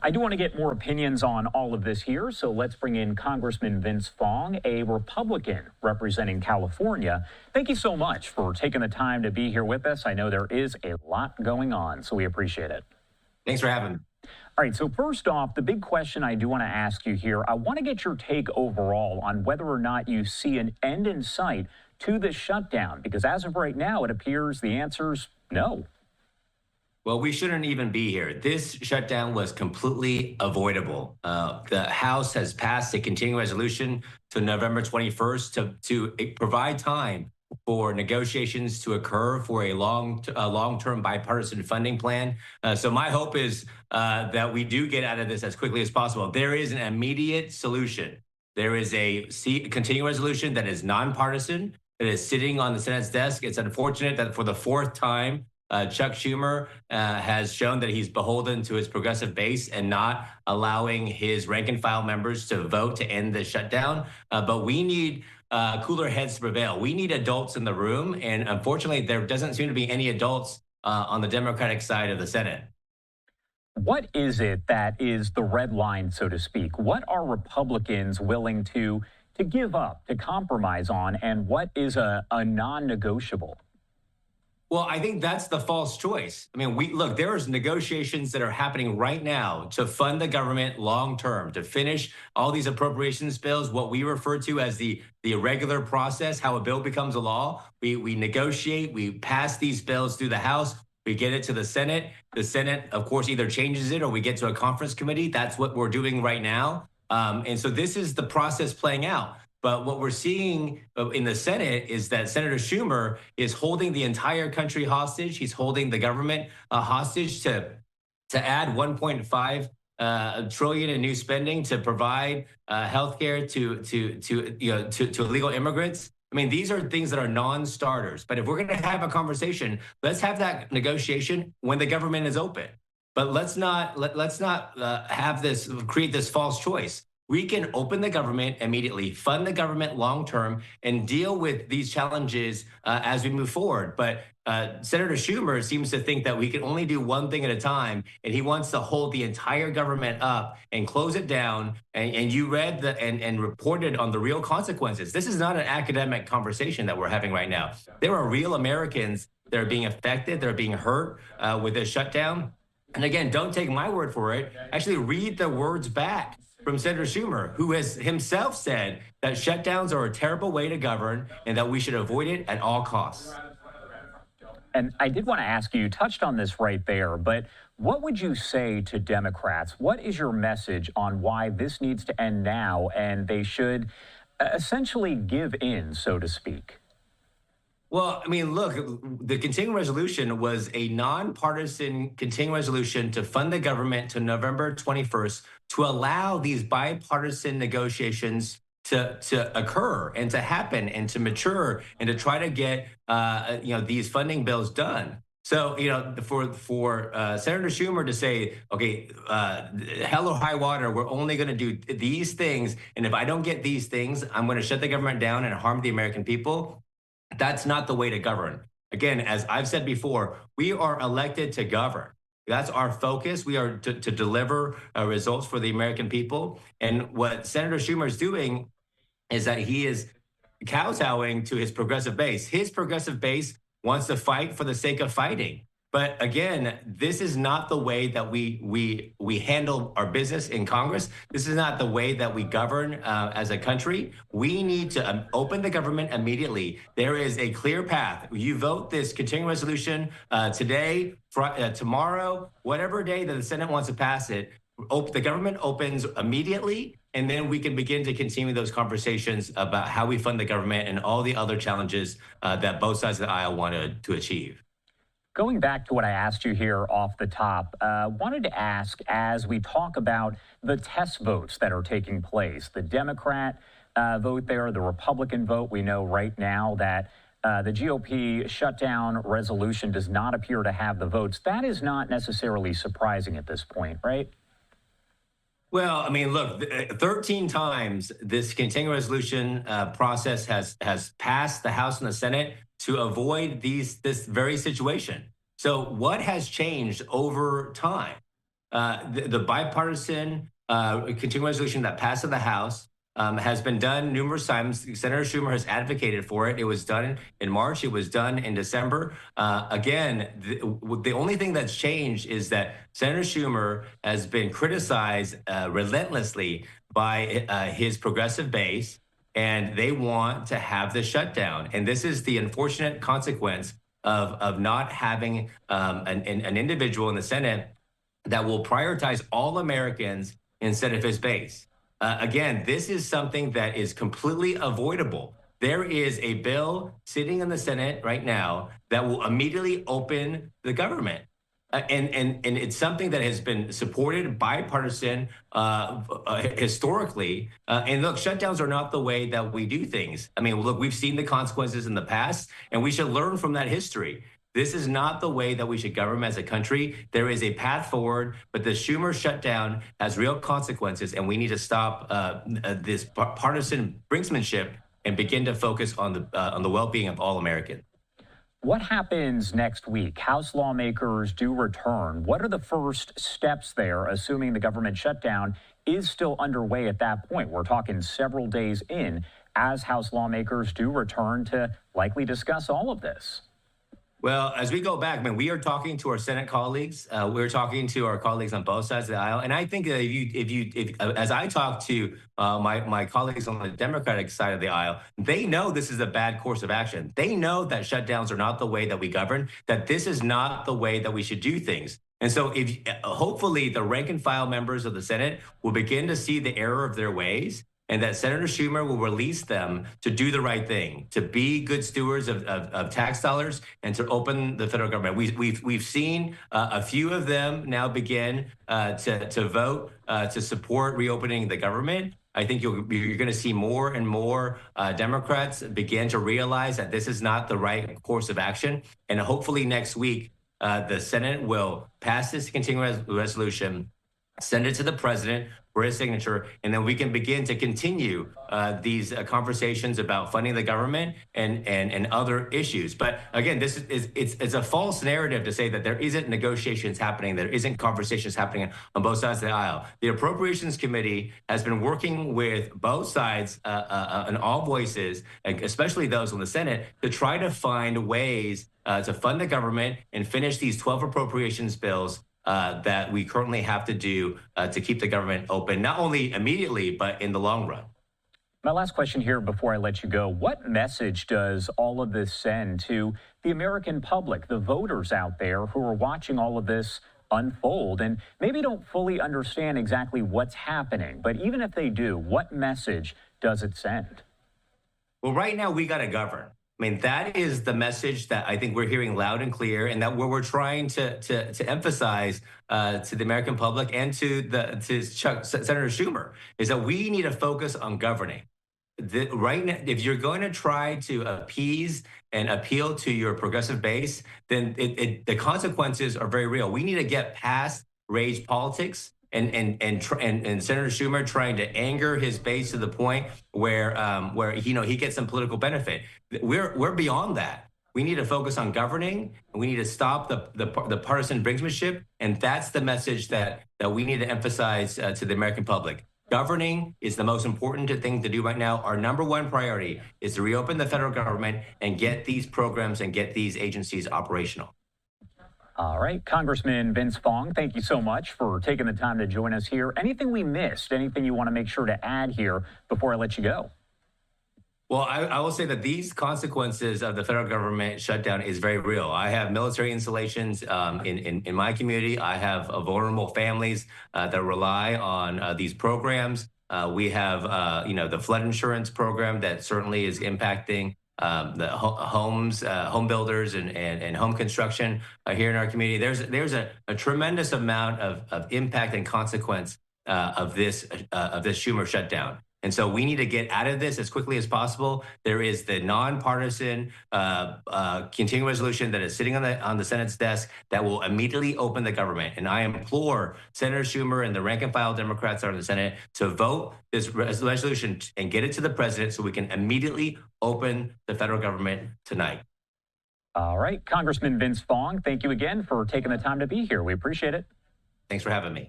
I do want to get more opinions on all of this here, so let's bring in Congressman Vince Fong, a Republican representing California. Thank you so much for taking the time to be here with us. I know there is a lot going on, so we appreciate it. Thanks for having me. All right, so first off, the big question I do want to ask you here, I want to get your take overall on whether or not you see an end in sight to this shutdown, because as of right now, it appears the answer's no. Well, we shouldn't even be here. This shutdown was completely avoidable. The House has passed a continuing resolution to November 21st to provide time for negotiations to occur for a long-term bipartisan funding plan. So my hope is that we do get out of this as quickly as possible. There is an immediate solution. There is a continuing resolution that is nonpartisan, that is sitting on the Senate's desk. It's unfortunate that for the fourth time, Chuck Schumer has shown that he's beholden to his progressive base and not allowing his rank and file members to vote to end the shutdown. But we need cooler heads to prevail. We need adults in the room. And unfortunately, there doesn't seem to be any adults on the Democratic side of the Senate. What is it that is the red line, so to speak? What are Republicans willing to give up, to compromise on, and what is a non-negotiable? Well, I think that's the false choice. I mean, look, there's negotiations that are happening right now to fund the government long term, to finish all these appropriations bills, what we refer to as the irregular process, how a bill becomes a law. We negotiate, we pass these bills through the House, we get it to the Senate. The Senate, of course, either changes it or we get to a conference committee. That's what we're doing right now. And so this is the process playing out. But what we're seeing in the Senate is that Senator Schumer is holding the entire country hostage. He's holding the government hostage to add 1.5 trillion in new spending to provide health care to illegal immigrants. I mean, these are things that are non-starters. But if we're going to have a conversation, let's have that negotiation when the government is open. But let's not create this false choice. We can open the government immediately, fund the government long term, and deal with these challenges as we move forward. But Senator Schumer seems to think that we can only do one thing at a time, and he wants to hold the entire government up and close it down. And you read and reported on the real consequences. This is not an academic conversation that we're having right now. There are real Americans that are being affected, that are being hurt with this shutdown. And again, don't take my word for it. Actually, read the words back from Senator Schumer, who has himself said that shutdowns are a terrible way to govern and that we should avoid it at all costs. And I did want to ask you touched on this right there, but what would you say to Democrats? What is your message on why this needs to end now and they should essentially give in, so to speak? Well, I mean, look, the continuing resolution was a nonpartisan continuing resolution to fund the government to November 21st to allow these bipartisan negotiations to occur and to happen and to mature and to try to get these funding bills done. So, for Senator Schumer to say, okay, hell or high water, we're only going to do these things. And if I don't get these things, I'm going to shut the government down and harm the American people. That's not the way to govern. Again, as I've said before, we are elected to govern. That's our focus. We are to deliver results for the American people. And what Senator Schumer is doing is that he is kowtowing to his progressive base. His progressive base wants to fight for the sake of fighting. But again, this is not the way that we handle our business in Congress. This is not the way that we govern as a country. We need to open the government immediately. There is a clear path. You vote this continuing resolution today, tomorrow, whatever day that the Senate wants to pass it, the government opens immediately, and then we can begin to continue those conversations about how we fund the government and all the other challenges that both sides of the aisle wanted to achieve. Going back to what I asked you here off the top, wanted to ask as we talk about the test votes that are taking place, the Democrat vote there, the Republican vote. We know right now that the GOP shutdown resolution does not appear to have the votes. That is not necessarily surprising at this point, right? Well, I mean, look, 13 times this continuing resolution process has passed the House and the Senate to avoid this very situation. So what has changed over time? The bipartisan continuing resolution that passed in the House has been done numerous times. Senator Schumer has advocated for it. It was done in March. It was done in December. Again, the only thing that's changed is that Senator Schumer has been criticized relentlessly by his progressive base, and they want to have the shutdown. And this is the unfortunate consequence of not having an individual in the Senate that will prioritize all Americans instead of his base. Again, this is something that is completely avoidable. There is a bill sitting in the Senate right now that will immediately open the government. And it's something that has been supported bipartisan historically. And look, shutdowns are not the way that we do things. I mean, look, we've seen the consequences in the past, and we should learn from that history. This is not the way that we should govern as a country. There is a path forward, but the Schumer shutdown has real consequences, and we need to stop this partisan brinksmanship and begin to focus on the well-being of all Americans. What happens next week? House lawmakers do return. What are the first steps there, assuming the government shutdown is still underway at that point? We're talking several days in as House lawmakers do return to likely discuss all of this. Well, as we go back, man, we are talking to our Senate colleagues. We're talking to our colleagues on both sides of the aisle, and I think that if as I talk to my colleagues on the Democratic side of the aisle, they know this is a bad course of action. They know that shutdowns are not the way that we govern. That this is not the way that we should do things. And so, hopefully, the rank and file members of the Senate will begin to see the error of their ways, and that Senator Schumer will release them to do the right thing, to be good stewards of tax dollars, and to open the federal government. We've seen a few of them now begin to vote to support reopening the government. I think you're going to see more and more Democrats begin to realize that this is not the right course of action. And hopefully next week, the Senate will pass this continuing resolution, send it to the president for his signature, and then we can begin to continue these conversations about funding the government and other issues. But again, it's a false narrative to say that there isn't negotiations happening, there isn't conversations happening on both sides of the aisle. The Appropriations Committee has been working with both sides and all voices, especially those on the Senate, to try to find ways to fund the government and finish these 12 appropriations bills that we currently have to do to keep the government open, not only immediately, but in the long run. My last question here before I let you go. What message does all of this send to the American public, the voters out there who are watching all of this unfold and maybe don't fully understand exactly what's happening? But even if they do, what message does it send? Well, right now, we got to govern. I mean, that is the message that I think we're hearing loud and clear, and that what we're trying to emphasize to the American public and to Senator Schumer is that we need to focus on governing. Right now, if you're going to try to appease and appeal to your progressive base, then the consequences are very real. We need to get past rage politics. And Senator Schumer trying to anger his base to the point where he gets some political benefit. We're beyond that. We need to focus on governing, and we need to stop the partisan brinksmanship. And that's the message that we need to emphasize to the American public. Governing is the most important thing to do right now. Our number one priority is to reopen the federal government and get these programs and get these agencies operational. All right, Congressman Vince Fong, thank you so much for taking the time to join us here. Anything we missed, anything you want to make sure to add here before I let you go? Well, I will say that these consequences of the federal government shutdown is very real. I have military installations in my community. I have vulnerable families that rely on these programs. We have, the flood insurance program that certainly is impacting the home builders and home construction here in our community. There's a tremendous amount of impact and consequence of this Schumer shutdown. And so we need to get out of this as quickly as possible. There is the nonpartisan continuing resolution that is sitting on the Senate's desk that will immediately open the government. And I implore Senator Schumer and the rank and file Democrats that are in the Senate to vote this resolution and get it to the president so we can immediately open the federal government tonight. All right, Congressman Vince Fong, thank you again for taking the time to be here. We appreciate it. Thanks for having me.